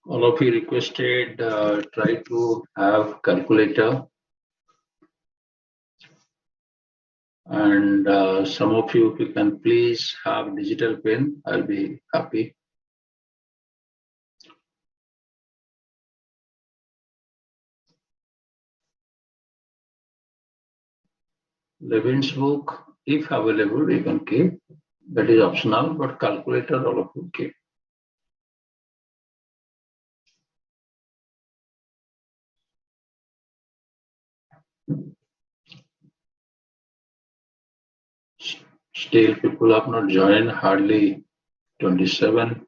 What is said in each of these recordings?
All of you requested try to have calculator, and some of you, if you can please have digital pen, I'll be happy. Levin's book, if available, you can keep. That is optional, but calculator all of you keep. Still, people have not joined, hardly 27.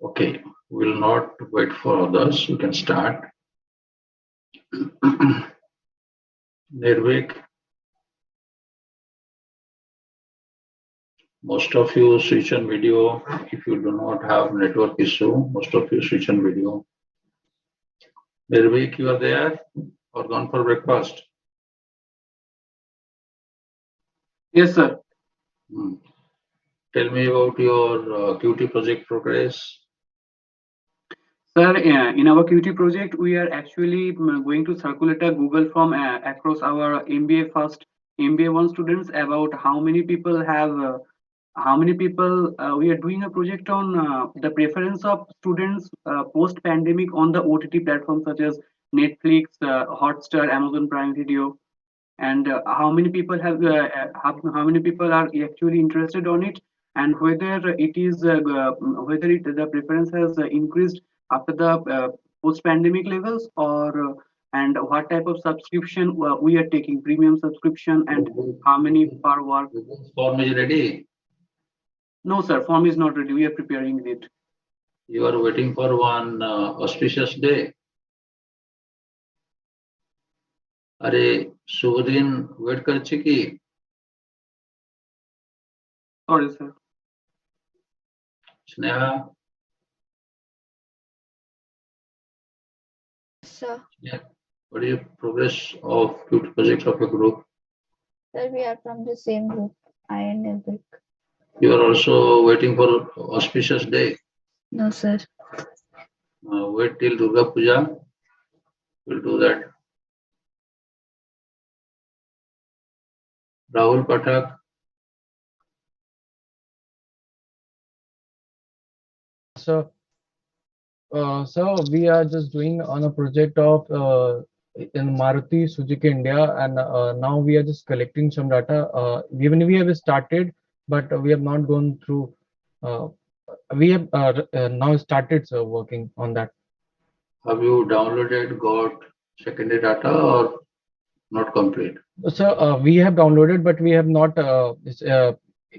Okay, we'll not wait for others. You can start. Nirvik, most of you switch on video. If you do not have network issue, most of you switch on video. Nirvik, you are there or gone for breakfast? Yes, sir. Tell me about your QT project progress. Sir, in our QT project, we are actually going to circulate a Google form across our MBA first MBA 1 students about how many people have, we are doing a project on the preference of students post pandemic on the OTT platforms such as Netflix, Hotstar, Amazon Prime Video, and how many people how many people are actually interested on it, and whether it is the preference has increased after the post pandemic levels, or and what type of subscription we are taking, premium subscription, and how many per work. Form is ready? No, sir, form is not ready. We are preparing it. You are waiting for one auspicious day. अरे शुभ दिन wait करछे की? Sorry, sir. Sneha? Sir. Yeah. What is your progress of QT project of a group? Sir, we are from the same group, I and Nirvik. You are also waiting for auspicious day? No, sir. Wait till Durga Puja. We'll do that. Rahul Pathak. So, we are just doing on a project of in Maruti Suzuki India, and now we are just collecting some data. Even we have started, but we have not gone through. We have now started working on that. Have you downloaded, got secondary data, or not complete? So we have downloaded, but we have not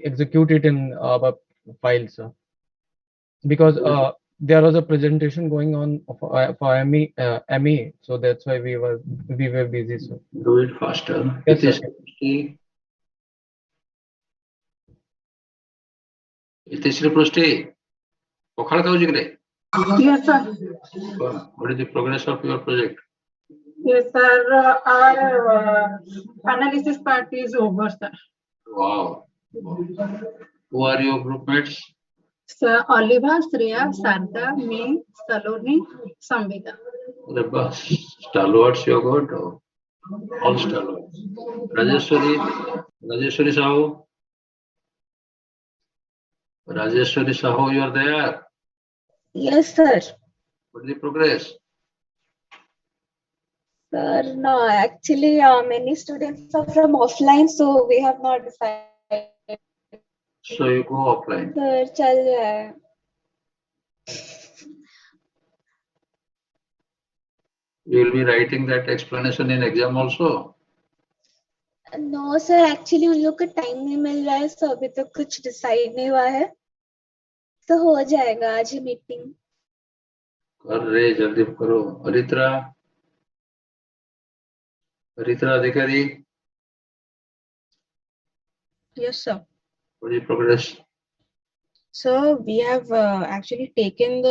executed in our files, because there was a presentation going on for ME, so that's why we were busy. So do it faster. Yes, sir. Iteshri Prushti, Pokhal Kauji Gre. Yes, sir. What is the progress of your project? Yes, sir. Our analysis part is over, sir. Wow. Who are your group mates? Sir, Oliva, Shreya, Sarda, me, Saloni, Samvita. The bus. Stalwarts you got? Or all stalwarts. Rajeshwari Sahu. Rajeshwari Sahu, you are there? Yes, sir. What is the progress? Sir, no, actually, many students are from offline, so we have not decided. So you go offline. Sir, chal raha hai. You will be writing that explanation in exam also? No, sir, actually उन लोग का time नहीं मिल रहा है, so अभी तक कुछ decide नहीं हुआ है, तो हो जाएगा आज ही मीटिंग. कर रे, जल्दी करो. Aritra Adhikari. Yes, sir. What is progress? So we have actually taken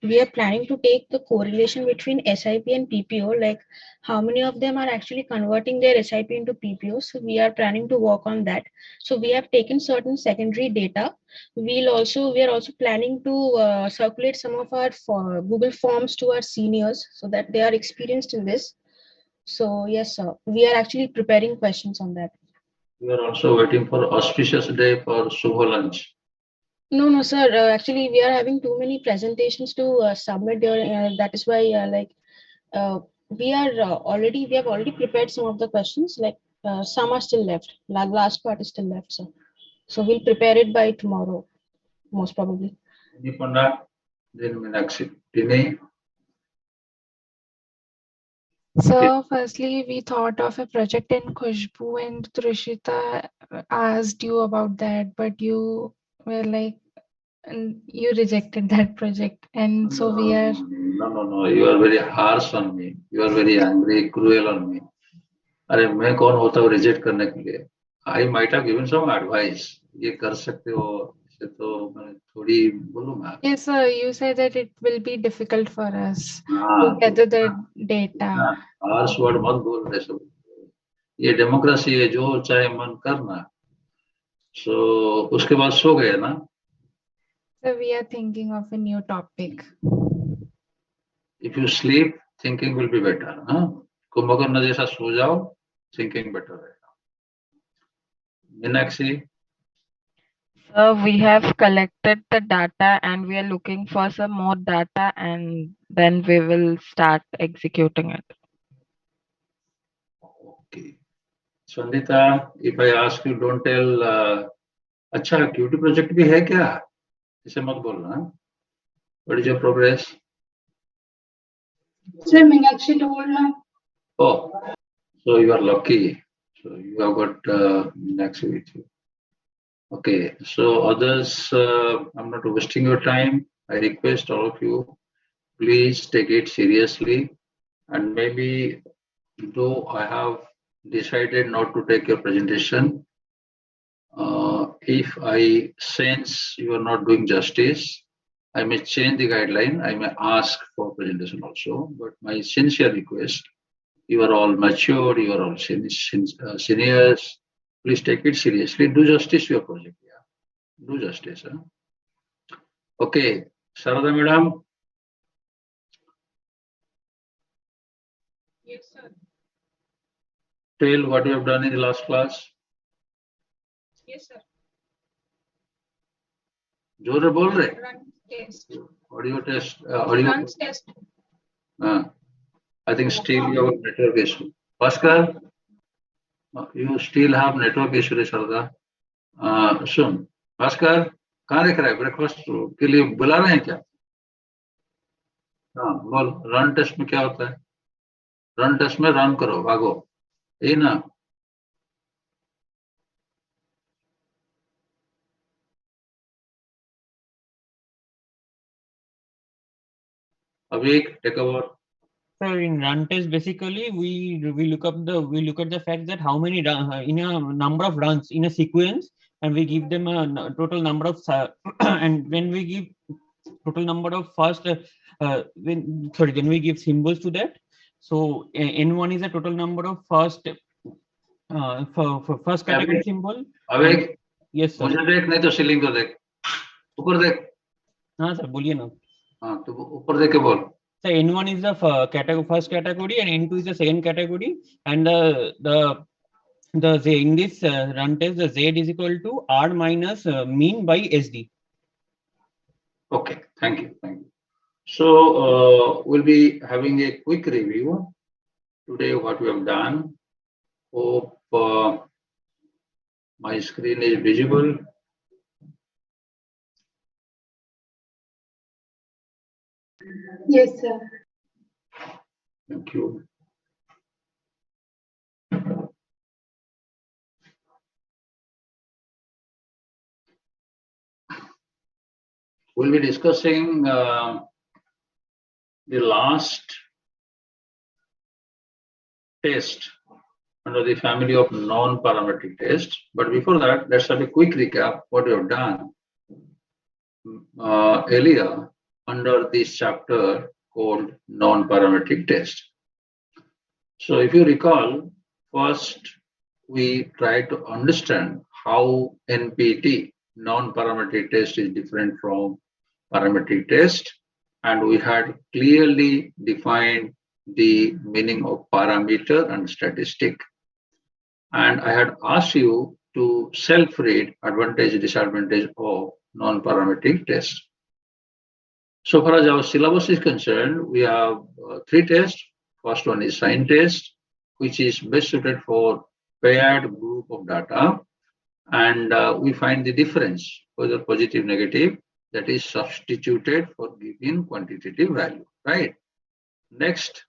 we are planning to take the correlation between SIP and PPO, like how many of them are actually converting their SIP into PPO. So we are planning to work on that. So we have taken certain secondary data. We are also planning to circulate some of our Google Forms to our seniors so that they are experienced in this. So yes, sir, we are actually preparing questions on that. We are also waiting for auspicious day for Shubho lunch. No, sir. Actually, we are having too many presentations to submit. That is why, uh, we have already prepared some of the questions. Like some are still left. Last part is still left, sir. So we'll prepare it by tomorrow, most probably. Nipanda, then Meenakshi. Dini, So, firstly, we thought of a project in Khushbu, and Trishita asked you about that, but you were like, and you rejected that project. And so we are, no. You are very harsh on me. You are very angry, cruel on me. अरे मैं कौन होता हूँ reject करने के लिए? I might have given some advice. ये कर सकते हो, इसे तो मैं थोड़ी बोलूँगा. yes, sir, you said that it will be difficult for us to हाँ, तो gather the data. harsh word मत बोल रहे सब. ये डेमोक्रेसी है, जो चाहे मन करना. So उसके बाद सो गए ना? So we are thinking of a new topic. If you sleep, thinking will be better. हाँ? कुंभकर्ण जैसा सो जाओ, thinking better रहेगा. Meenakshi, We have collected the data and we are looking for some more data and then we will start executing it. okay. Swandita, if I ask you, don't tell. अच्छा QT project भी है क्या? इसे मत बोलना. What is your progress? Sir, Meenakshi told na. Oh, so you are lucky. So you have got Meenakshi with you. Okay, so others, I'm not wasting your time. I request all of you, please take it seriously. And maybe, though I have decided not to take your presentation, if I sense you are not doing justice, I may change the guideline. I may ask for presentation also. But my sincere request, you are all mature, you are all seniors. Please take it seriously. Do justice to your project. Yeah. Do justice. Huh? Okay, Sarada madam. Yes, sir. Tell what you have done in the last class. Yes, sir. जोर बोल रहे. Run test. Audio test. Audio. Runs test. I think still you have network issue. Bhaskar, you still have network issue, Sarada. सुन, भास्कर कहाँ देख रहा है? Breakfast के लिए बुला रहे हैं क्या? हाँ, बोल. रन टेस्ट में क्या होता है? रन टेस्ट में रन करो, भागो, यही ना? Avik, take over. Sir, in run test, basically we look at the fact that how many in a number of runs in a sequence, and we give them a total number of and when we give total number of first then we give symbols to that. So n1 is a total number of first for first category symbol. Avik, yes sir. मुझे देख, नहीं तो ceiling को देख, ऊपर देख. हाँ sir, बोलिए ना. हाँ, तो ऊपर देख के बोल. So N1 is the first category and N2 is the second category, and the Z in this run test, the Z is equal to R minus mean by SD. Okay, thank you. So we'll be having a quick review today what we have done. Hope my screen is visible. Yes, sir. Thank you. We'll be discussing the last test under the family of non-parametric tests. But before that, let's have a quick recap what we have done. earlier under this chapter called non-parametric test. So if you recall, first we try to understand how NPT, non-parametric test, is different from parametric test, and we had clearly defined the meaning of parameter and statistic. And I had asked you to self-read advantage, disadvantage of non-parametric test. So far as our syllabus is concerned, we have three tests. First one is sign test, which is best suited for paired group of data. And we find the difference, whether positive, negative, that is substituted for given quantitative value, right? Next,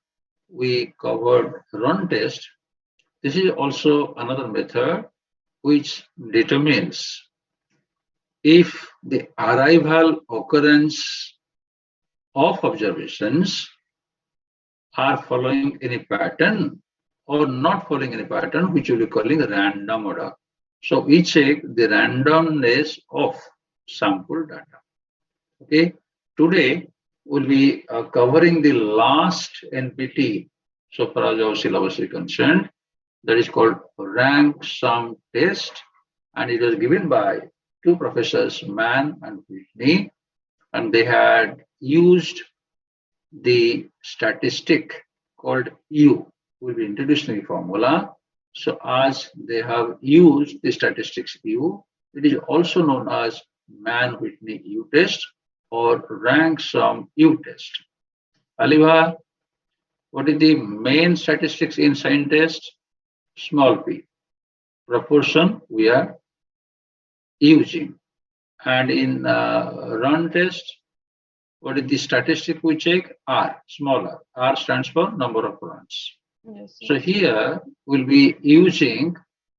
we covered run test. This is also another method which determines if the arrival occurrence of observations are following any pattern or not following any pattern, which we'll be calling random order. So we check the randomness of sample data. Okay. Today we'll be covering the last NPT, so far as our syllabus is concerned, that is called rank sum test, and it was given by two professors, Mann and Whitney, and they had used the statistic called U. We'll be introducing the formula. So as they have used the statistics U, it is also known as Mann-Whitney U test or rank sum U test. Aliva, what is the main statistics in sign test? Small p. Proportion we are using. And in run test, what is the statistic we check? R, smaller. R stands for number of runs. Yes, So here we'll be using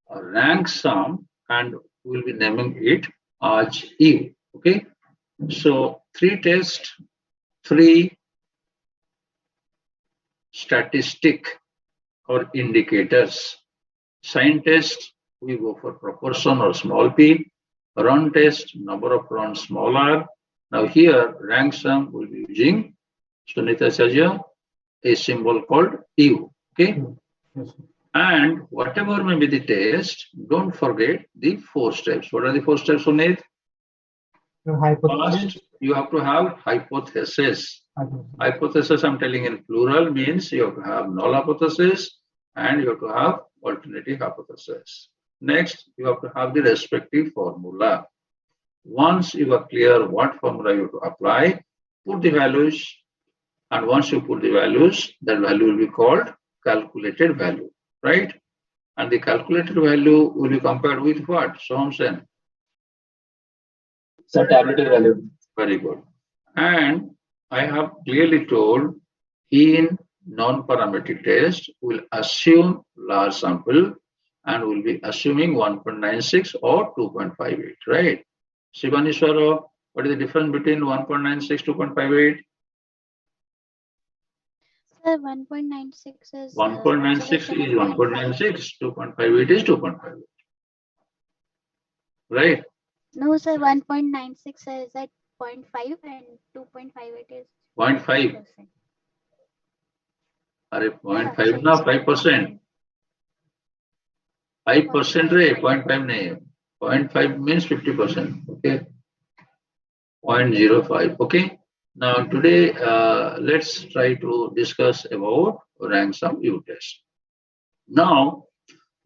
a rank sum and we'll be naming it as U. Okay. So three tests, three statistic or indicators. Sign test, we go for proportion or small p. Run test, number of runs, small r. Now here, rank sum will be using Sunita Acharya, a symbol called U. Okay. Yes. And whatever may be the test, don't forget the 4 steps. What are the 4 steps, Sunit? Hypothesis. First, you have to have hypothesis. Hypothesis, I'm telling in plural, means you have to have null hypothesis and you have to have alternative hypothesis. Next, you have to have the respective formula. Once you are clear what formula you have to apply, put the values, and once you put the values, that value will be called calculated value, right? And the calculated value will be compared with what? Soham Sen? Sir, tabulated value. Very good. And I have clearly told in non-parametric test, we'll assume large sample and we'll be assuming 1.96 or 2.58, right? Shivanishwara, what is the difference between 1.96, 2.58? Sir, 1.96 is 1.96 is 1.96, 2.58 is 2.58. Right? No, sir, 1.96 is at 0.5 and 2.58 is 0.5. Are 0.5 sorry, na sir, 5%. 5% रे 0.5 नहीं है. 0.5 means 50%. Okay. 0.05. Okay. Now today let's try to discuss about rank sum U test. Now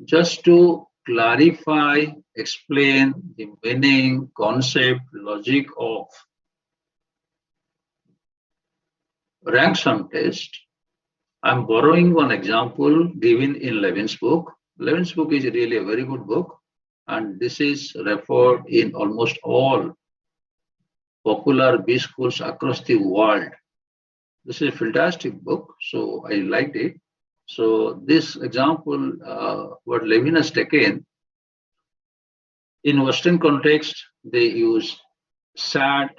just to clarify, explain the meaning, concept, logic of rank sum test, I'm borrowing one example given in Levin's book. Levin's book is really a very good book, and this is referred in almost all popular B schools across the world. This is a fantastic book, so I liked it. So this example, what Levin has taken, in Western context, they use SAT,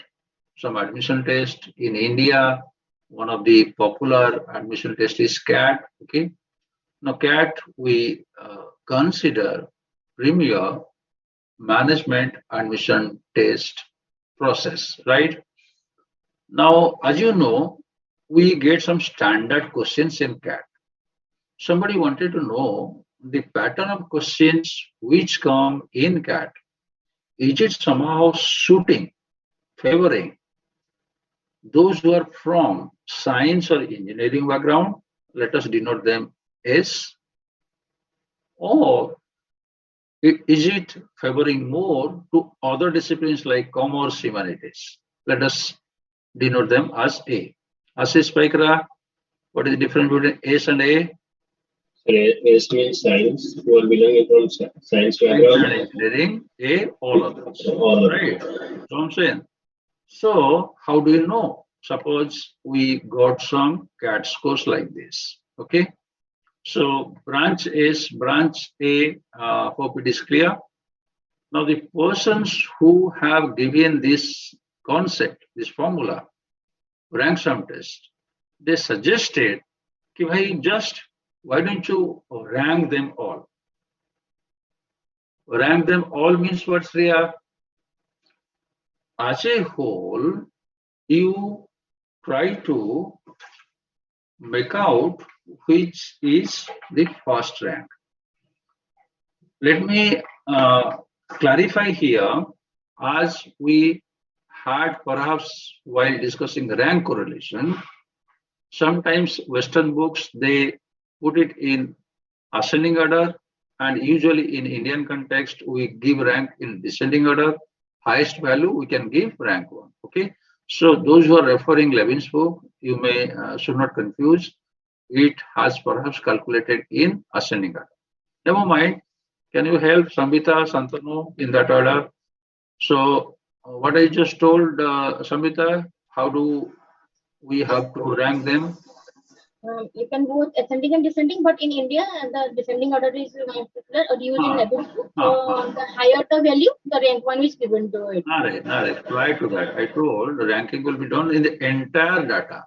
some admission test. In India, one of the popular admission test is CAT. Okay. Now, CAT we consider premier management admission test process, right? Now, as you know, we get some standard questions in CAT. Somebody wanted to know the pattern of questions which come in CAT. Is it somehow suiting, favoring those who are from science or engineering background? Let us denote them S. Or is it favoring more to other disciplines like commerce, humanities? Let us denote them as A. Ashish Paikra, what is the difference between S and A? S means science, who are belonging from science Science background. and engineering, A, all others. All of Right. So I'm saying. So how do you know? Suppose we got some CAT scores like this. Okay. So branch is branch A. Hope it is clear. Now the persons who have given this concept, this formula, rank sum test, they suggested, कि भाई just why don't you rank them all? Rank them all means what, Shreya? As a whole, you try to make out which is the first rank. Let me clarify here, as we had perhaps while discussing rank correlation, sometimes Western books, they put it in ascending order, and usually in Indian context, we give rank in descending order. Highest value, we can give rank 1. Okay. So those who are referring Levin's book, you may should not confuse. It has perhaps calculated in ascending order. Never mind. Can you help Sambita, Santanu in that order? So what I just told Sambita, how do we have to rank them? You can go with ascending and descending, but in India, the descending order is more popular or used in Lebanese. So the higher the value, the rank 1 is given to it. Prior to that, I told the ranking will be done in the entire data,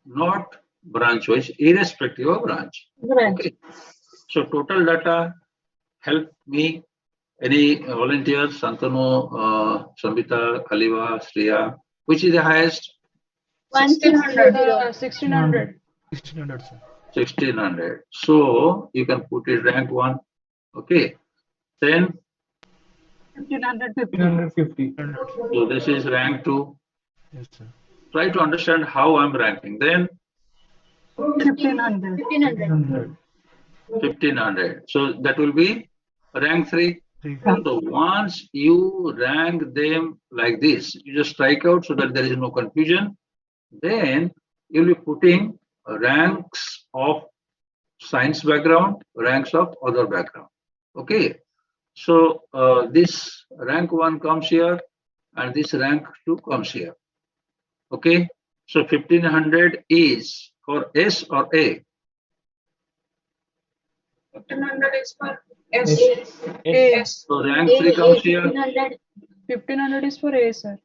not branch wise, irrespective of branch. Okay. So total data, help me. Any volunteers, Santanu, Sambita, Aliva, Shreya, which is the highest? 1600. 1600. 1600, sir. 1600. So you can put it rank 1. Okay. Then 1550. so this is rank 2. Yes, sir. Try to understand how I'm ranking. Then 1500. 1500. 1500. So that will be rank 3. Three. So once you rank them like this, you just strike out so that there is no confusion. Then you'll be putting ranks of science background, ranks of other background. Okay. So this rank 1 comes here and this rank 2 comes here. Okay. So 1500 is for S or A? 1500 is for S. So rank 3 comes here. 1500 is for A, sir.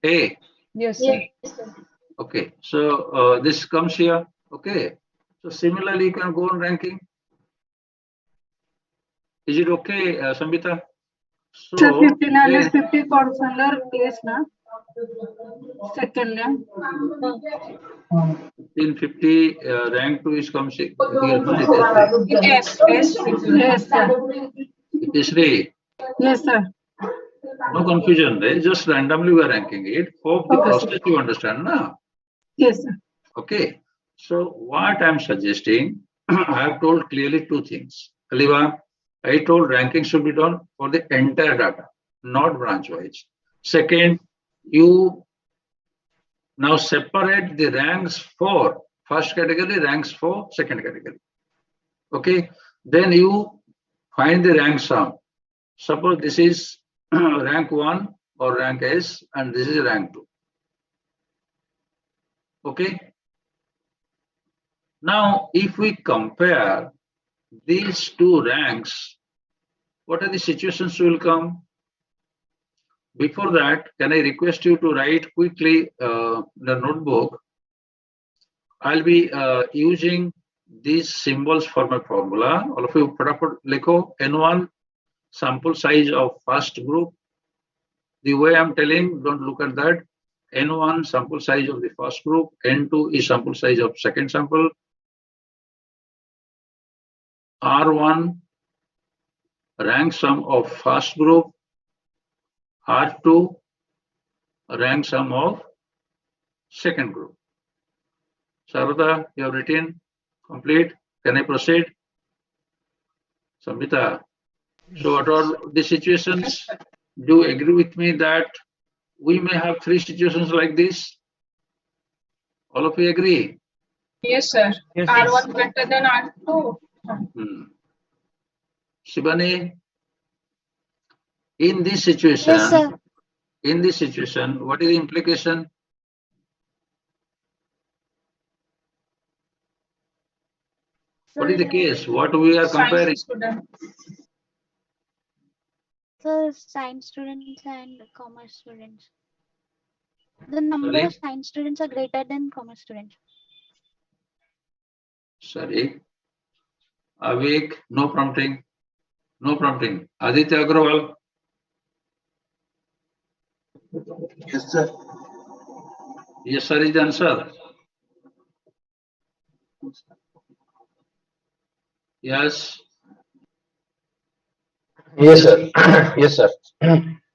A. Yes, sir. Yes, sir. Okay. So this comes here. Okay. So similarly, you can go on ranking. Is it okay, Sambita? So 1550 for solar place na. Second na. 1550 rank 2 is comes here. Yes, yes, yes, sir. It is 3. Yes, sir. No confusion, right? Just randomly we are ranking it. Hope the Okay, sir. process you understand, na? Yes, sir. Okay. So what I'm suggesting, I have told clearly 2 things. Aliva, I told ranking should be done for the entire data, not branch wise. Second, you now separate the ranks for first category, ranks for second category. Okay. Then you find the rank sum. Suppose this is rank 1 or rank S and this is rank 2. Okay. Now, if we compare these 2 ranks, what are the situations will come? Before that, can I request you to write quickly the notebook? I'll be using these symbols for my formula. All of you, फटाफट लिखो N1 sample size of first group, The way I'm telling, don't look at that. N1 sample size of the first group, N2 is sample size of second sample, R1 rank sum of first group, R2 rank sum of second group. Sarada, you have written complete. Can I proceed? Samhita. So what are the situations? Do you agree with me that we may have three situations like this? All of you agree? Yes, sir. Yes, R1 greater than R2. Shivani, in this situation, Yes, sir. what is the implication? What is the case? What we are comparing? Sir, science students and commerce students. The number Sorry? of science students are greater than commerce students. Sorry. Avik, no prompting. No prompting. Aditya Agrawal. Yes, sir. Yes, sir is the answer. Yes. Yes, sir. Yes, sir.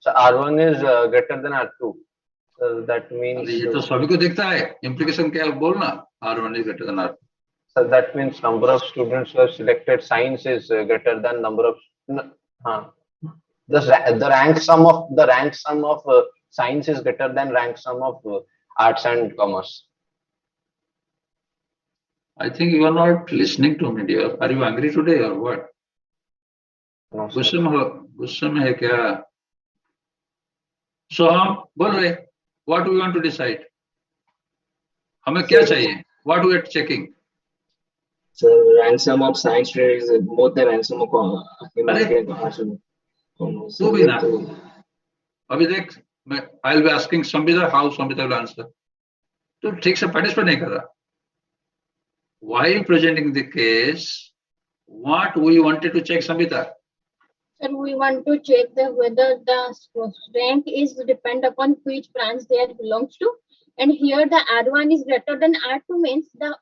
So R1 is greater than R2. So that अरे means ये तो सभी को दिखता है. Implication क्या है बोलना? R1 is greater than R2. so that means number of students who have selected science is greater than number of the rank sum of science is greater than rank sum of arts and commerce. I think you are not listening to me, dear. Are you angry today or what? No, sir. गुस्से में है क्या? So हम बोल रहे, what do we want to decide? हमें क्या चाहिए? What we are checking? So rank sum of science student is more than rank sum of humanity and arts and commerce. तू भी ना. अभी देख, I'll be asking Samvita how Samvita will answer. तो ठीक से participate नहीं कर रहा. While presenting the case, what we wanted to check, Samvita? Sir, we want to check whether the rank is depend upon which branch they belongs to. And here the R1 is greater than R2 means the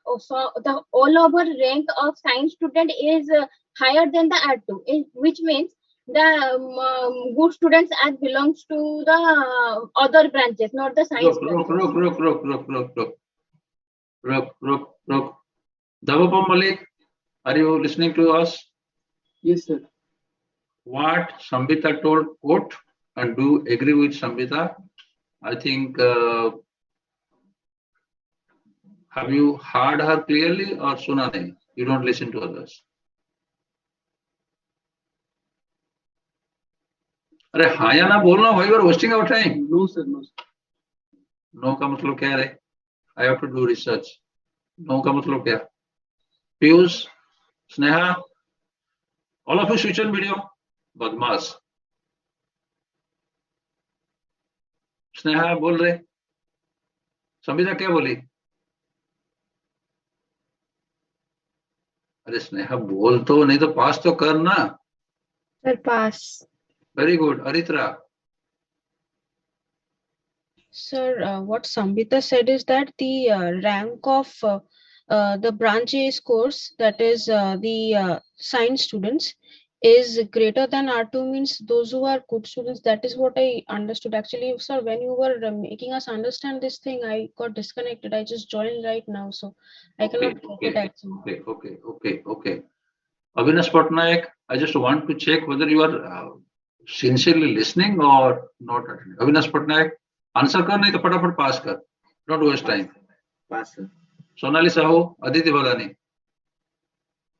all over rank of science student is higher than the R2, which means the good students as belongs to the other branches, not the science branches. Look. Davapam Malik, are you listening to us? Yes, sir. What Sambita told, quote, and do agree with Sambita. I think, have you heard her clearly or suna nahi? You don't listen to others. अरे हाँ या ना बोलना भाई, you are wasting our time. No, sir. No, sir. No का मतलब क्या है? I have to do research. No का मतलब क्या? Piyush, Sneha, all of you switch on video. बदमाश. स्नेहा बोल रहे. संबिता क्या बोली? अरे स्नेहा बोल तो, नहीं तो पास तो कर ना. Sir, pass. Very good. Aritra. Sir, what Sambita said is that the rank of the branch A scores, that is the science students, is greater than R2 means those who are good students. That is what I understood. Actually, sir, when you were making us understand this thing, I got disconnected. I just joined right now, so I cannot get it actually. Okay. Avinash Patnaik, I just want to check whether you are sincerely listening or not. Avinash Patnaik, answer kar nahi to फटाफट pass kar. Don't waste time. Pass, sir. Sonali Sahu, Aditi Badani.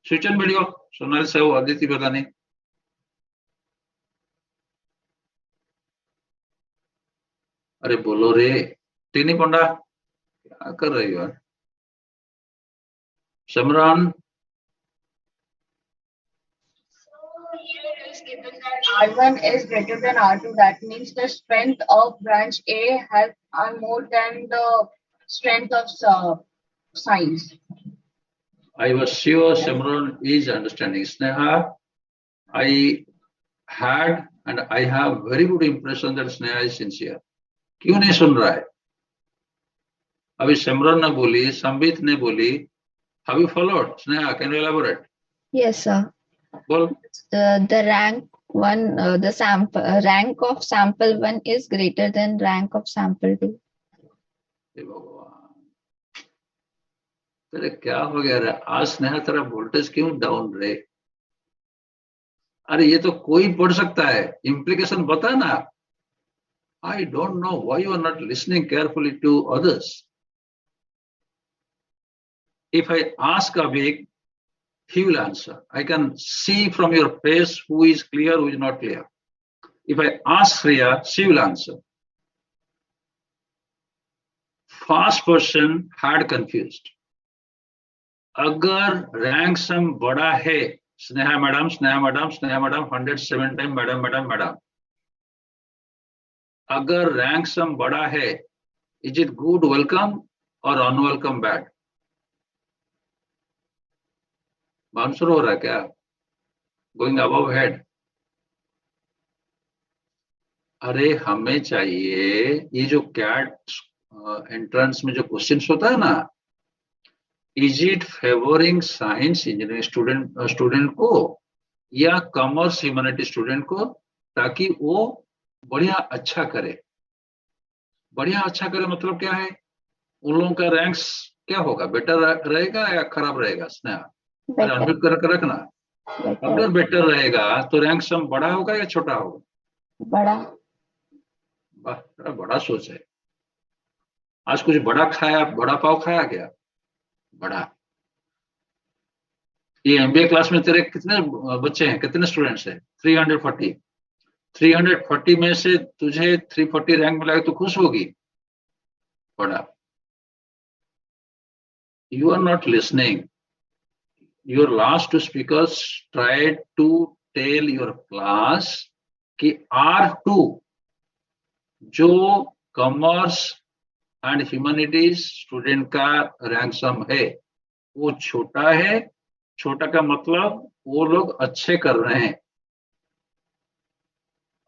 Switch on video. Sonali Sahu, Aditi Badani. अरे बोलो रे. Tiny पंडा, क्या कर रही हो? Shamran. R1 is greater than R2. That means the strength of branch A are more than the strength of science. I was sure Shamran is understanding. Sneha, I had and I have very good impression that Sneha is sincere. क्यों नहीं सुन रहा है? अभी सिमरन ने बोली, संबित ने बोली. Have you followed? Sneha, can you elaborate? Yes, sir. बोल. The rank one, the sample rank of sample one is greater than rank of sample two. हे भगवान, तेरे क्या हो गया रे? आज स्नेहा तेरा वोल्टेज क्यों डाउन रे? अरे ये तो कोई पढ़ सकता है, इम्प्लीकेशन बता ना. I don't know why you are not listening carefully to others. If I ask Avik, he will answer. I can see from your face who is clear, who is not clear. If I ask Shreya, she will answer. First person had confused. अगर rank सम बड़ा है, Sneha madam, Sneha madam, Sneha madam, 107 time madam, madam, madam. अगर rank सम बड़ा है, is it good welcome और unwelcome bad? Answer हो रहा है क्या? Going above head. अरे हमें चाहिए ये जो कैट एंट्रेंस में जो क्वेश्चंस होता है ना, is it favouring science engineering student को या कॉमर्स ह्यूमैनिटी स्टूडेंट को, ताकि वो बढ़िया अच्छा करे. बढ़िया अच्छा करे मतलब क्या है? उन लोगों का रैंक्स क्या होगा? बेटर रहेगा या खराब रहेगा? स्नेहा, अरे अनम्यूट कर रखना. अगर बेटर रहेगा तो रैंक सम बड़ा होगा या छोटा होगा? बड़ा. वाह, बड़ा सोच है. आज कुछ बड़ा खाया, बड़ा पाव खाया क्या? बड़ा. ये एमबीए क्लास में तेरे कितने बच्चे हैं, कितने स्टूडेंट्स हैं? 340. 340 में से तुझे 340 रैंक मिला तो खुश होगी? बड़ा. You are not listening. Your last two speakers tried to tell your class कि R2 जो कॉमर्स एंड ह्यूमैनिटीज स्टूडेंट का रैंक सम है वो छोटा है. छोटा का मतलब वो लोग अच्छे कर रहे हैं.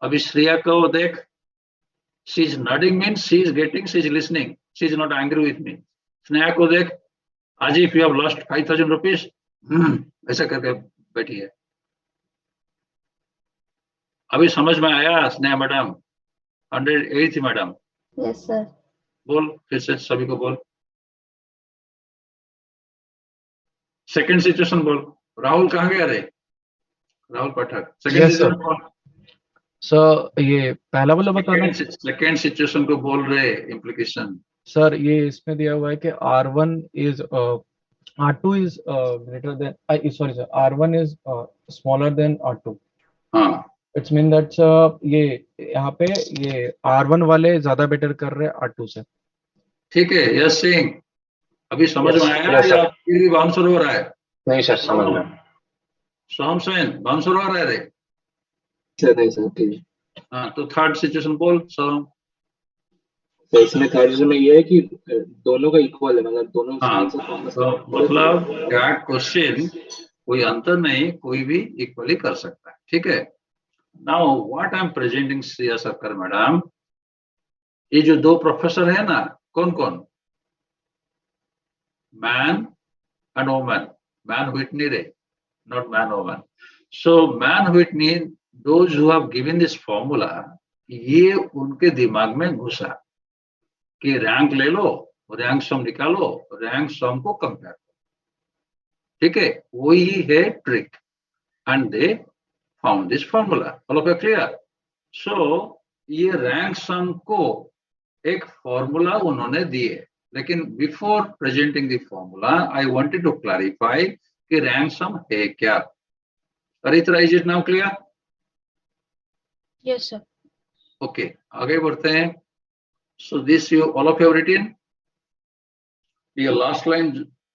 अभी श्रेया को देख, she is nodding means she is getting, she is listening, she is not angry with me. Sneha को देख, आज if you have lost 5,000 rupees, ऐसा करके बैठी है. अभी समझ में आया स्नेहा मैडम? 108 थी मैडम. Yes sir. बोल फिर से, सभी को बोल. सेकंड सिचुएशन बोल. राहुल कहाँ गया रे? राहुल पाठक. सेकंड सिचुएशन बोल. सर ये पहला वाला बताना. सेकंड सिचुएशन को बोल रहे इम्प्लीकेशन. सर ये इसमें दिया हुआ है कि R1 is R2 is greater than sorry sir, R1 is smaller than R2. हाँ. It's mean that ये यहाँ पे ये R1 वाले ज्यादा बेटर कर रहे हैं R2 से. ठीक है. यस सिंह, अभी समझ में आया या फिर भी बाउंसर हो रहा है? नहीं सर, समझ में. सोम सेन बाउंसर हो रहा है रे? नहीं सर, ठीक. हाँ, तो थर्ड सिचुएशन बोल सोम. तो इसमें थर्ड सिचुएशन में ये है कि दोनों का इक्वल है, मतलब दोनों हाँ, साइंस तो मतलब कैट क्वेश्चन कोई अंतर नहीं, कोई भी इक्वली कर सकता है. ठीक है. Now what I am presenting Shreya सरकार मैडम, ये जो दो प्रोफेसर है ना, कौन कौन? Man and woman. Man Whitney रे, not man woman. So man Whitney, those who have given this formula, ये उनके दिमाग में घुसा कि रैंक ले लो, रैंक सम निकालो, रैंक सम को कंपेयर करो. ठीक है, वही है trick. And they found this formula. All of you clear? So ये रैंक सम को एक फॉर्मूला उन्होंने दिए, लेकिन before presenting the formula I wanted to clarify कि रैंक सम है क्या. Aritra, is it now clear? Yes sir. Okay, आगे बढ़ते हैं. So this you all of you written. ये लास्ट लाइन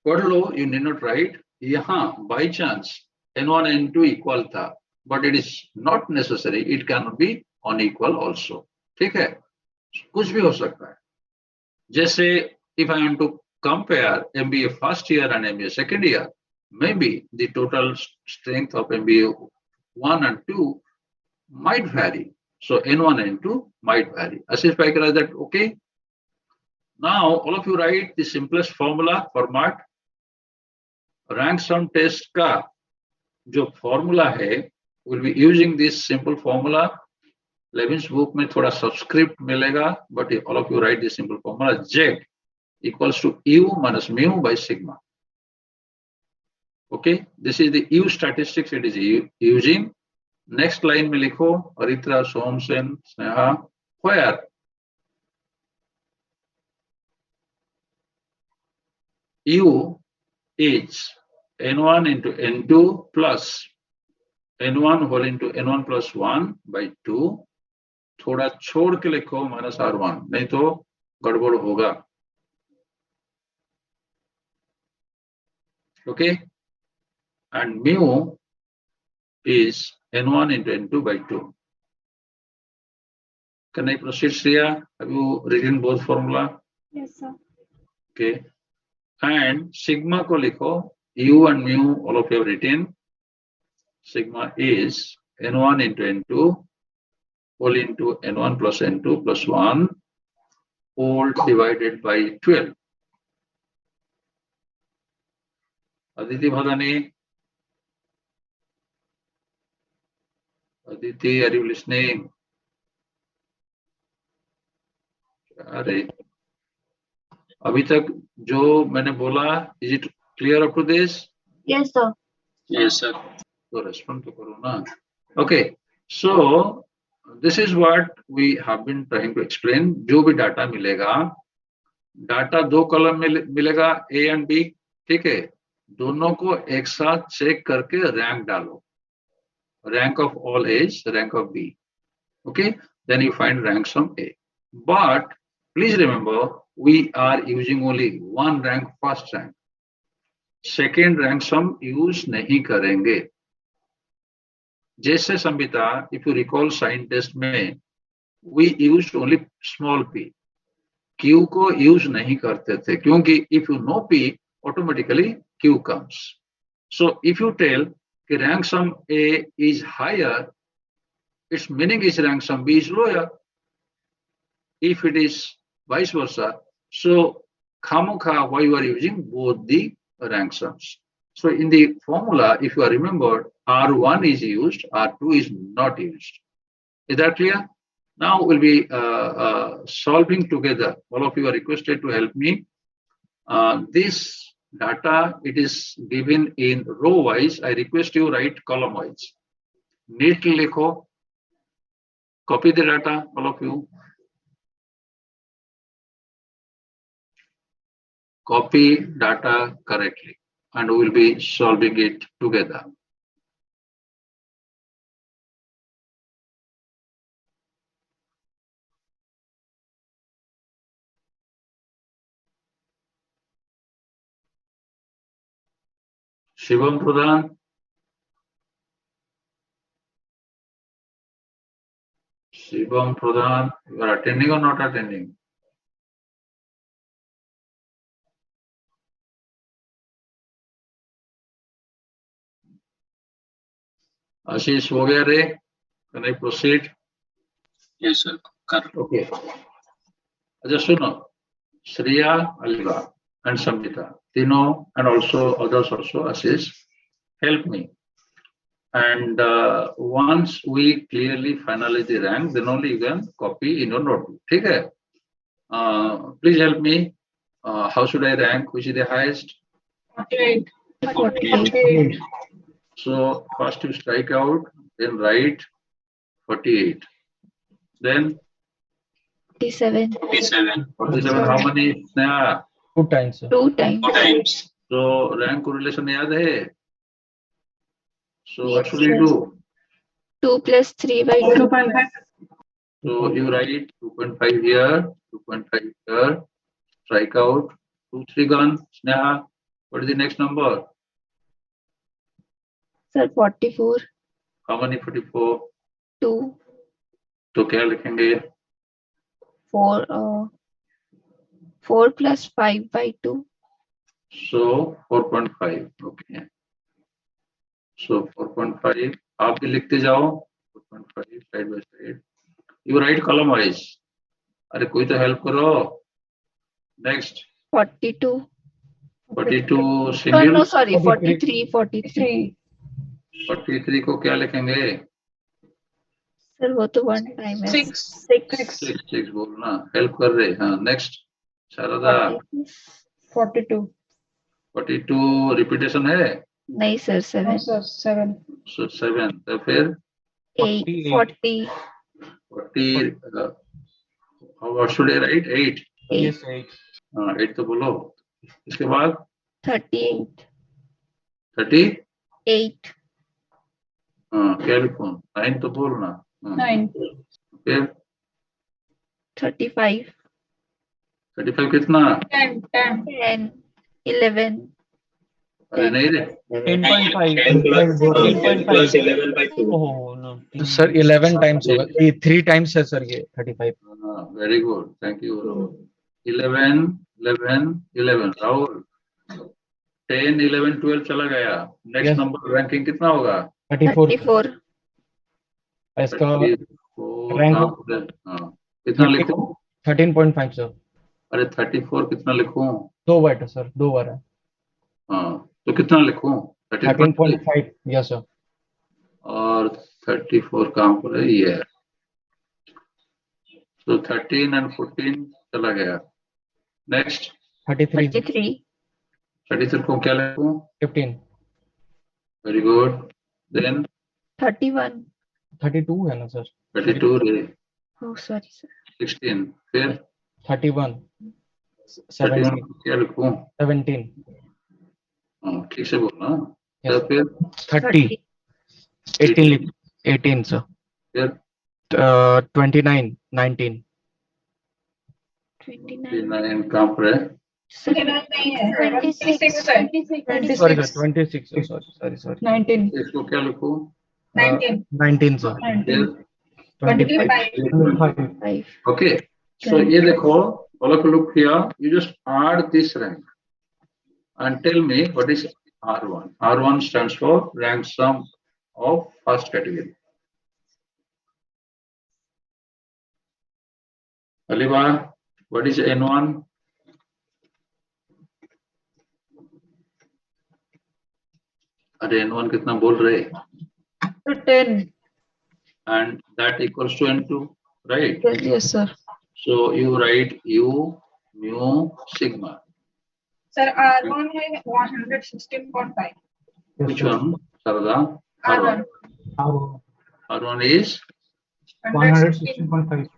पढ़ लो, यू नीड नॉट राइट. यहाँ by chance n1 n2 equal था, but it is not necessary, it can be unequal also. ठीक है, कुछ भी हो सकता है. जैसे if I want to compare MBA first year and MBA second year, maybe the total strength of MBA 1 and 2 might vary. So N1, N2 might vary. Ashish Paikar, is that okay? Now all of you write the simplest formula format. Rank sum test का जो formula है, will be using this simple formula. Levin's book में थोड़ा subscript मिलेगा, but all of you write this simple formula. Z equals to U minus mu by sigma. Okay, this is the U statistics it is using. Next line में लिखो Aritra, Somsen, Sneha, where U is N1 into N2 plus N1 whole into N1 plus 1 by 2. थोड़ा छोड़ के लिखो minus R1, नहीं तो गड़बड़ होगा. Okay, and mu is N1 into N2 by 2. Can I proceed, Shreya? Have you written both formula? Yes, sir. Okay. And sigma ko likho, U and mu, all of you have written. Sigma is N1 into N2 whole into N1 plus N2 plus 1 whole divided by 12. Aditi Bhadani. Aditi, are you listening? अरे अभी तक जो मैंने बोला, is it clear up to this? Yes, sir. Yes, sir. तो respond तो करो ना. Okay, so this is what we have been trying to explain. जो भी डाटा मिलेगा, डाटा दो कॉलम में मिलेगा A and B, ठीक है. दोनों को एक साथ चेक करके रैंक डालो. Rank of all is rank of B. Okay, then you find rank sum A. But please remember, we are using only one rank, first rank. Second rank sum use नहीं करेंगे. जैसे Sambita, if you recall sign test में, we used only small p. Q को use नहीं करते थे, क्योंकि if you know P, automatically Q comes. So if you tell कि rank sum A is higher, its meaning is rank sum B is lower. If it is vice versa, so khamukha, why you are using both the rank sums. So in the formula, if you are remembered, R1 is used, R2 is not used. Is that clear? Now we'll be solving together. All of you are requested to help me. This data, it is given in row wise. I request you write column wise. Neatly likho. Copy the data, all of you. Copy data correctly, and we'll be solving it together. Shivam Pradhan. Shivam Pradhan, you are attending or not attending? Ashish हो गया रे? Can I proceed? Yes, sir. Correct. Okay. Just सुनो, Shreya, Aliva, and Samhita, Tino, and also others also, Ashish, help me. And once we clearly finalize the rank, then only you can copy in your notebook. ठीक है? Please help me. How should I rank? Which is the highest? 48. 48. So first you strike out, then write 48. Then 47. 47, how many? Sneha? 2 times, sir. 2 times. So rank correlation याद है? So what Yes, should you sir. do? 2 plus 3 by 2. 2.5. So you write 2.5 here, 2.5 here, strike out, 2, 3 gone. Sneha, what is the next number? Sir, 44. How many 44? 2. तो क्या लिखेंगे? 4 plus 5 by 2. So 4.5. Okay. So 4.5. आप भी लिखते जाओ. 8.5 side by side. You write column wise. अरे कोई तो help करो. Next. 42. 42 Oh, single. no, sorry, 43. 43. 43 को क्या लिखेंगे? Sir, वो तो one time है. 6. 6 बोलना. Help कर रहे. हाँ. Next. शारदा. 42. 42 repetition है. नहीं sir, 7. So 7. तो फिर 8. 40. 40. How should I write? 8. Yes, 8. 8 तो बोलो. इसके बाद 38. 30. 8. क्या लिखूं? 9 तो बोलना. 9. फिर 35. 35 कितना? 10. 11. अरे नहीं रे. 10.5. 10.5 plus 10.5. 11 by 2. Oh no. Sir 11 times होगा. ये 3 टाइम्स है सर ये 35. Very good. Thank you. 11 11 11. Rahul 10 11 12 चला गया. Next Yes. नंबर रैंकिंग कितना होगा? 34. 34. इसका 34 रैंक कहाँ पर है? कितना लिखूं? 13.5 सर. अरे 34 कितना लिखूं? 2 बार है सर, 2 बार है. तो कितना लिखूं? 13.5. 13.5. Yes sir. और 34 कहाँ पर है? ये है. तो 13 and 14 चला गया. नेक्स्ट 33. 33. 33 को क्या लिखूं? 15. Very good. देन 31. 32 है ना सर? 32 रे. Oh, sorry sir. 16. फिर 31. 31 17. को क्या लिखूं? 17. ठीक से बोलना. Yes. तो फिर 30. 18 लिख. 18 सर. फिर 29. 19. 29. 29 कहाँ पर है? Sir, 26. Sorry sir, 26. Sorry. 19. इसको क्या लिखूं? 19 सर. फिर 25. 5. ओके. सो ये देखो. all of you look here. You just add this rank and tell me what is R1. R1 stands for rank sum of first category. Aliba, what is N1? अरे N1 कितना बोल रहे? 10. And that equals to N2, right? Yes sir. So you write U mu sigma. Sir, R1 है 116.5. Which one, Sarada? R1. R1 is 116.5.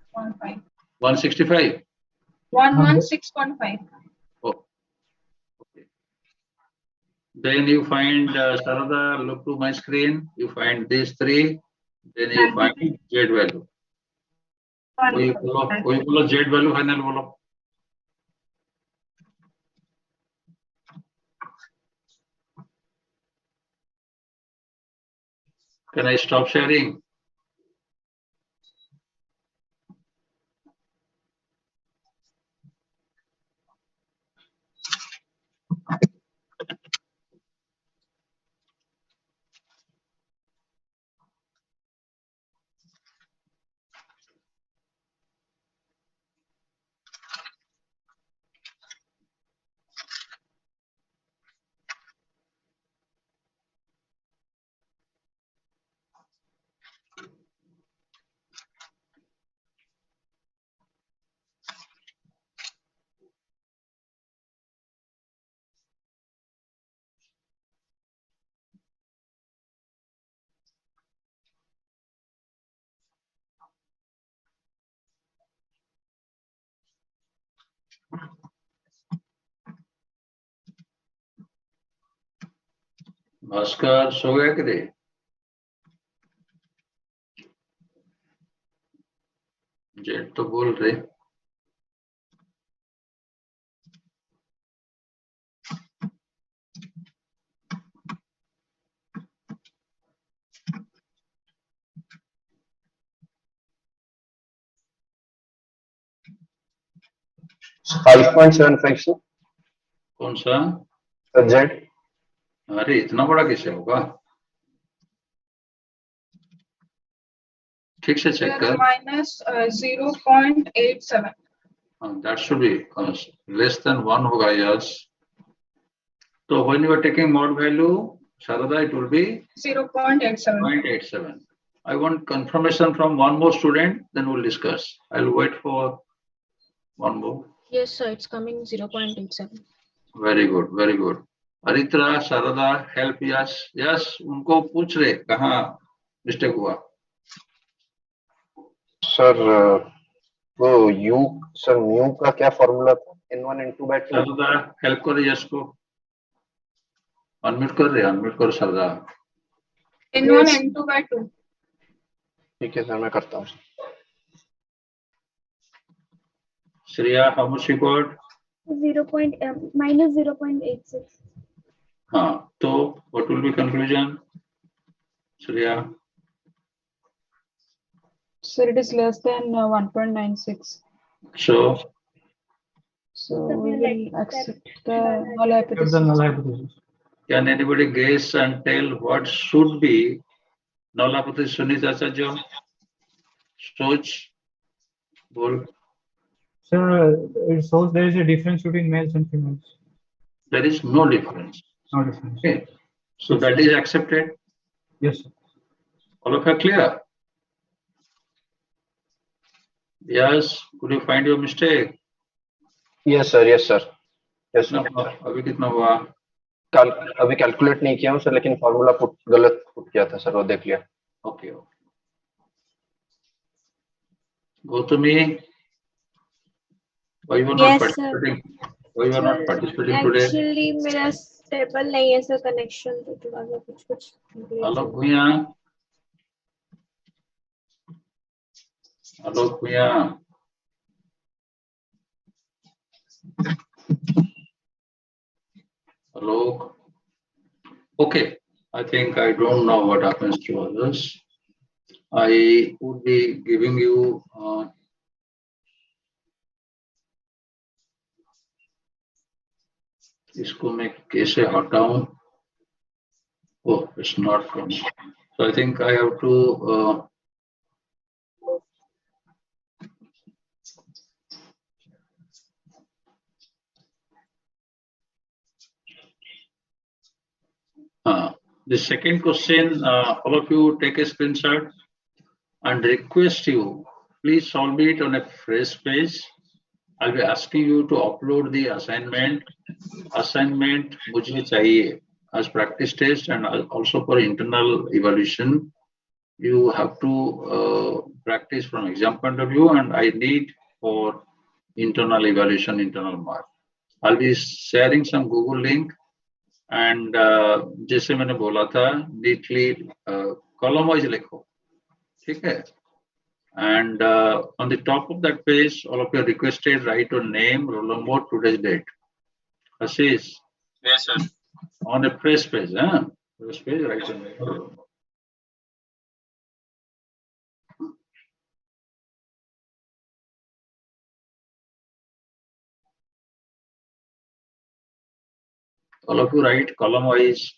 165. 116.5. Oh, okay. Then you find Sarada, look to my screen. You find these three. Then you find Z value. कोई बोलो Z value final बोलो. Can I stop sharing? Bhaskar सो गया कि नहीं? Jet तो बोल रहे. So 5.75 sir. कौन सा? Sir, Z. अरे इतना बड़ा कैसे होगा? ठीक से चेक कर. minus 0.87. That should be less than 1 होगा. Yes. So when you are taking mod value, Sharada, it will be 0.87. 0.87. I want confirmation from one more student, then we'll discuss. I'll wait for one more. Yes, sir, it's coming 0.87. Very good, very good. Aritra, Sharada, help Yash. Yash, उनको पूछ रहे कहाँ mistake हुआ. Sir वो u sir mu का क्या formula था? n1 n2 by 2. Sharada, help करो यश को. Unmute करो Sharada. N1, N2 by 2. ठीक है सर, मैं करता हूँ. Shreya, how much you got? minus 0.86. हाँ, तो what will be conclusion? Shreya. So it is less than 1.96. So we will accept the null hypothesis. can anybody guess and tell what should be null hypothesis? Sunita Acharya, सोच बोल. Sir, it shows there is a difference between males and females. There is no difference. No difference. Okay, so that is accepted. Yes, sir. All of you are clear? Yes. Could you find your mistake? Yes sir, yes sir, yes sir. अभी कितना हुआ? अभी calculate नहीं किया हूँ sir, लेकिन formula गलत put किया था सर, वो देख लिया. Okay. Gautami, why you are not participating? Why you are not participating today? Actually, मेरा stable नहीं है sir connection, तो थोड़ा सा कुछ. Alok भैया. Alok भैया. Alok. Okay. I think I don't know what happens to others. I would be giving you इसको मैं कैसे हटाऊं? Oh, it's not coming. So I think I have to the second question, all of you take a screenshot and request you, please solve it on a fresh page. I'll be asking you to upload the assignment. Assignment मुझे चाहिए as practice test and also for internal evaluation. You have to practice from exam point of view, and I need for internal evaluation, internal mark. I'll be sharing some Google link. And जैसे मैंने बोला था, neatly column wise लिखो, ठीक है? And on the top of that page, all of you are requested write your name, roll number, today's date. Ashish. Yes sir. On a fresh page, fresh page, write your name, roll number. All of you write column wise.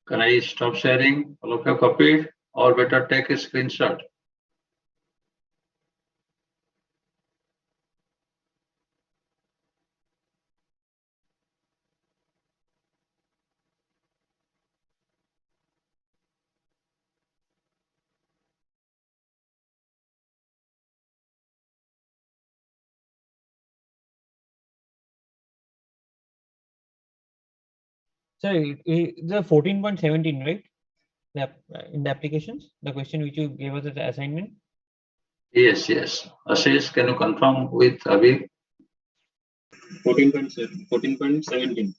Can I stop sharing? All of you copied, or better take a screenshot. So the 14.17, right? In the applications, the question which you gave us as an assignment. Yes, yes. Ashish, can you confirm with Abhi? 14.17.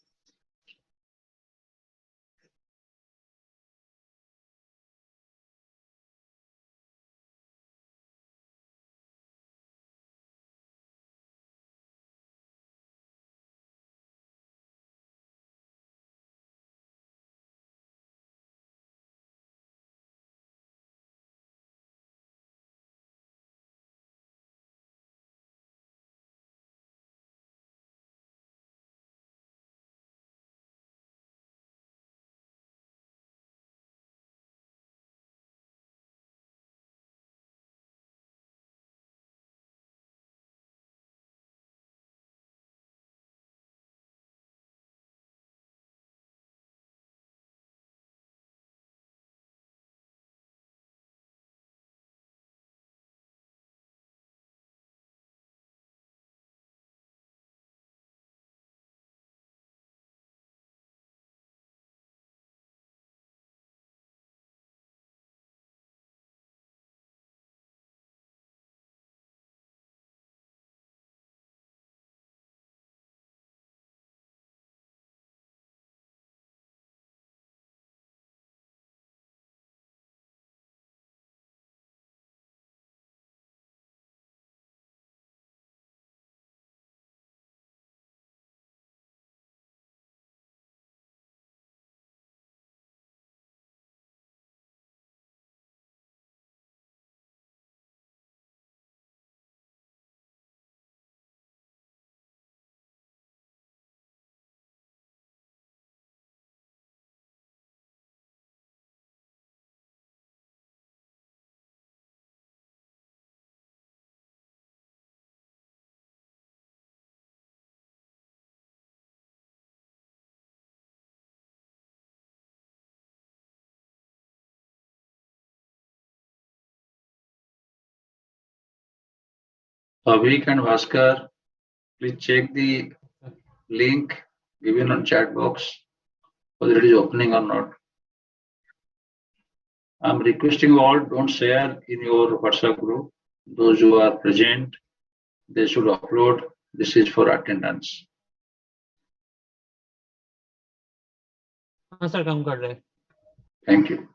Avik and Bhaskar, please check the link given on chat box, whether it is opening or not. I'm requesting all, don't share in your WhatsApp group. Those who are present, they should upload. This is for attendance. हाँ sir काम कर रहे हैं. Thank you.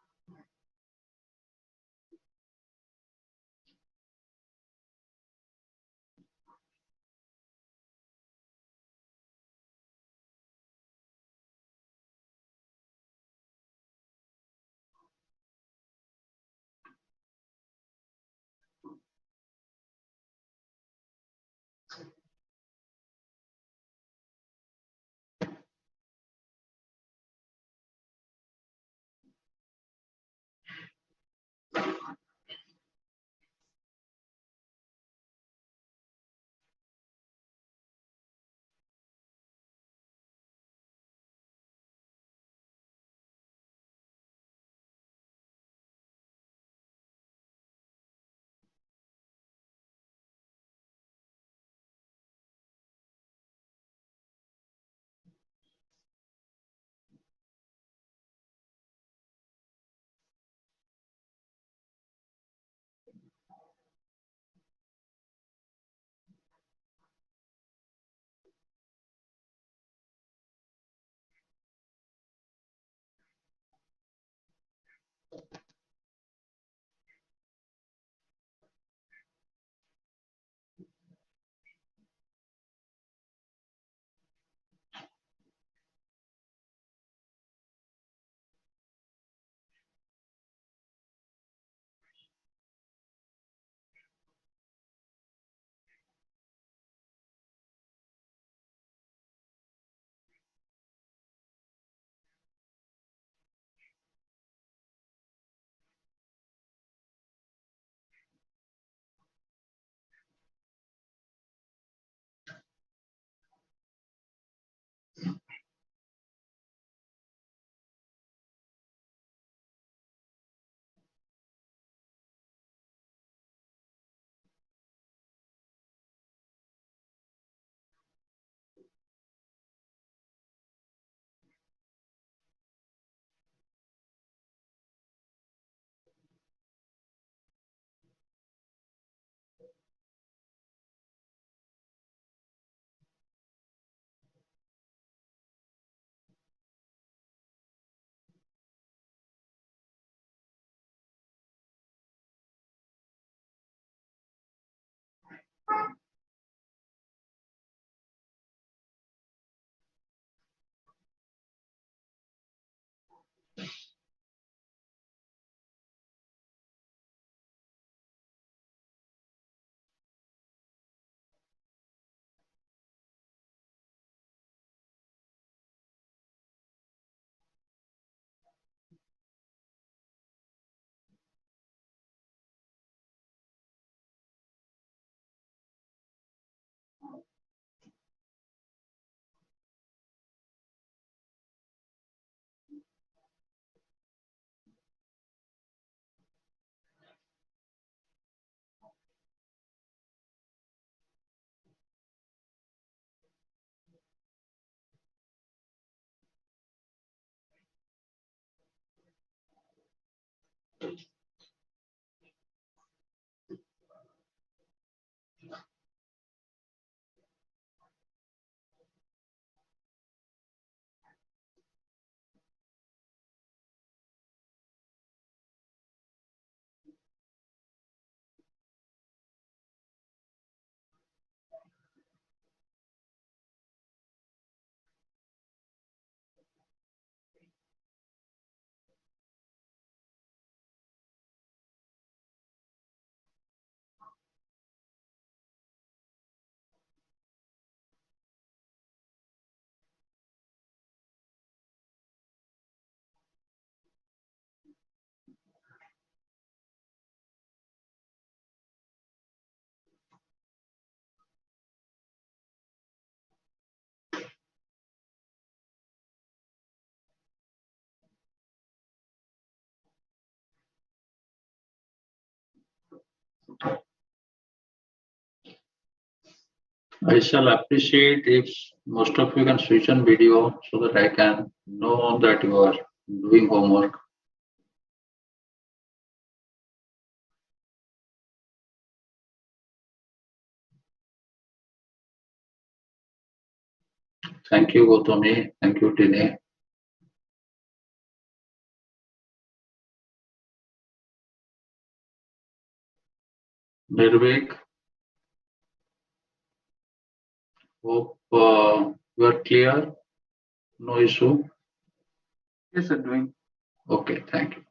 I shall appreciate if most of you can switch on video so that I can know that you are doing homework. Thank you, Gautami. Thank you, Tine. Nirvik, hope you are clear. No issue. Yes, sir, doing. Okay, thank you.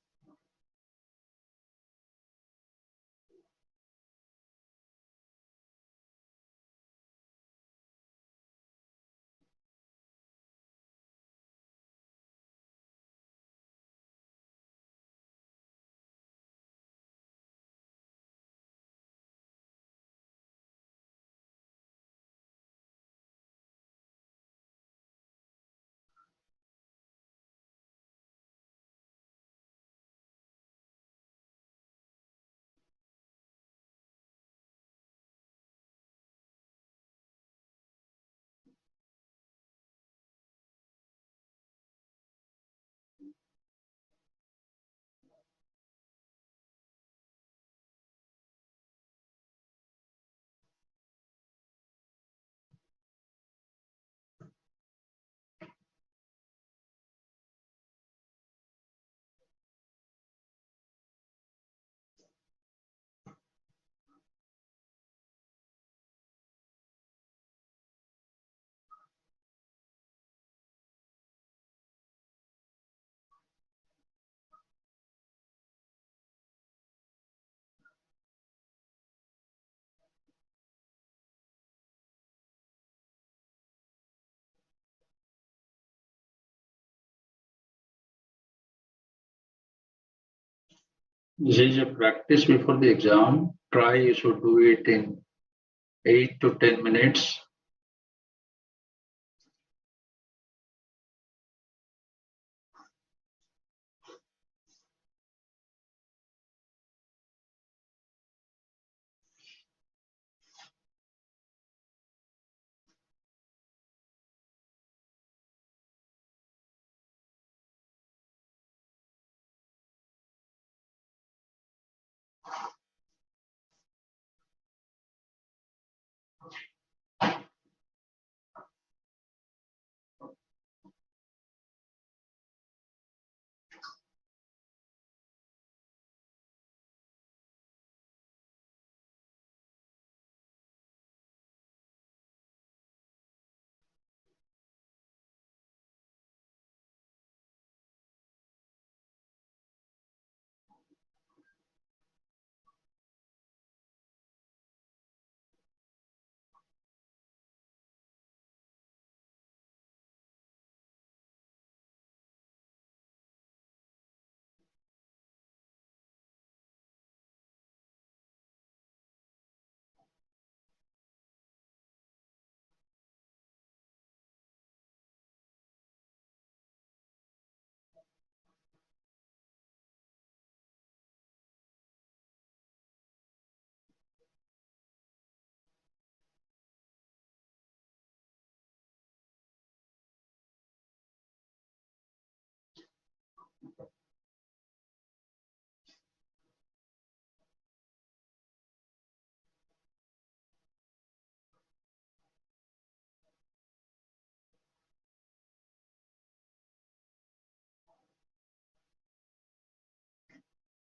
This is a practice before the exam. Try you should do it in 8 to 10 minutes.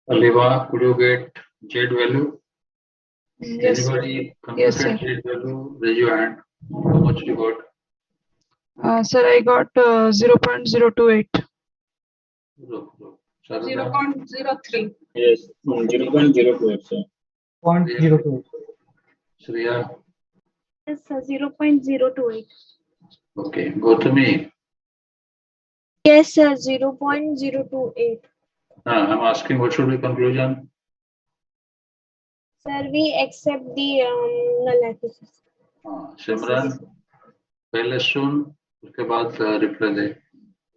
Aliva, could you get Z value? Yes, Anybody yes, computed sir. Z value? Raise your hand. How much you got? Sir, I got 0.028. Look, look. Sarada, 0.03. Yes, 0.08, sir. 0.02. Shreya. Yes, sir, 0.028. Okay. Gautami, Yes, sir, 0.028. I'm asking what should be conclusion? Sir, we accept the null hypothesis. सिमरन पहले सुन उसके बाद reply दे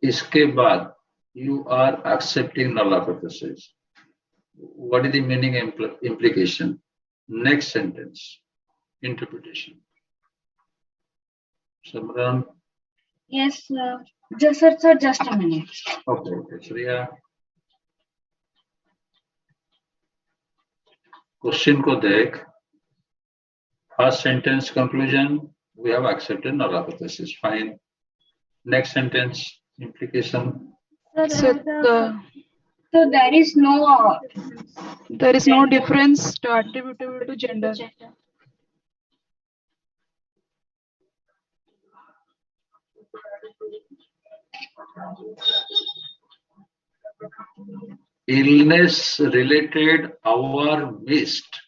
इसके बाद you are accepting null hypothesis. What is the meaning implication? Next sentence interpretation. Simran? Yes, sir, just a minute. Okay, Shreya. Question ko dekh. First sentence conclusion, we have accepted null hypothesis. Fine. Next sentence, implication. So So there is no there is no difference to attributable to gender. Illness related hour missed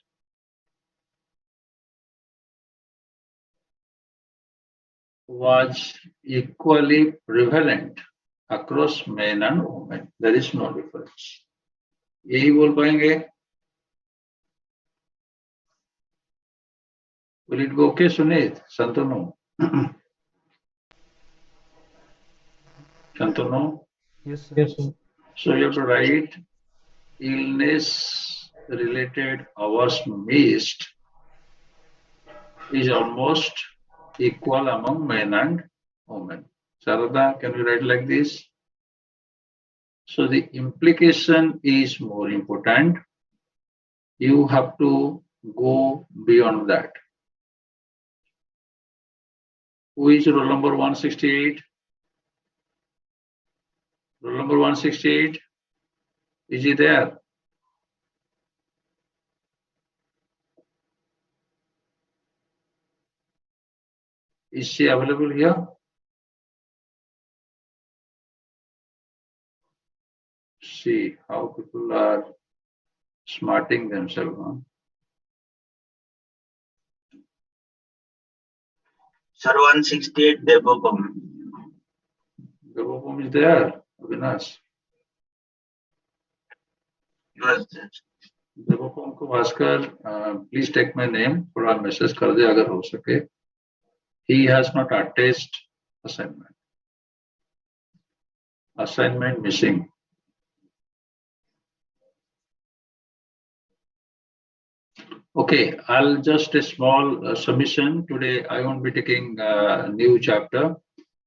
was equally prevalent across men and women. There is no difference. यही बोल पाएंगे? Will it go okay, Sunit? Shantanu? Shantanu? Yes, sir. So you have to write illness related hours missed is almost equal among men and women. Sarada, can you write like this? So the implication is more important. You have to go beyond that. Who is roll number 168? Roll number 168? Is he there? Is she available here? See how people are smarting themselves. Huh? Sir, 168 Devopam. Devopam is there, Avinash. Yes, sir. Devopam को Bhaskar, please take my name. थोड़ा message कर दे अगर हो सके. He has not attached assignment. Assignment missing. Okay, I'll just a small submission. Today I won't be taking a new chapter.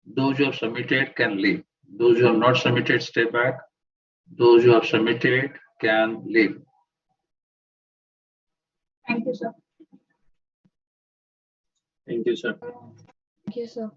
Those who have submitted can leave. Those who have not submitted, stay back. Those who have submitted can leave. Thank you, sir. Thank you, sir. Thank you, sir.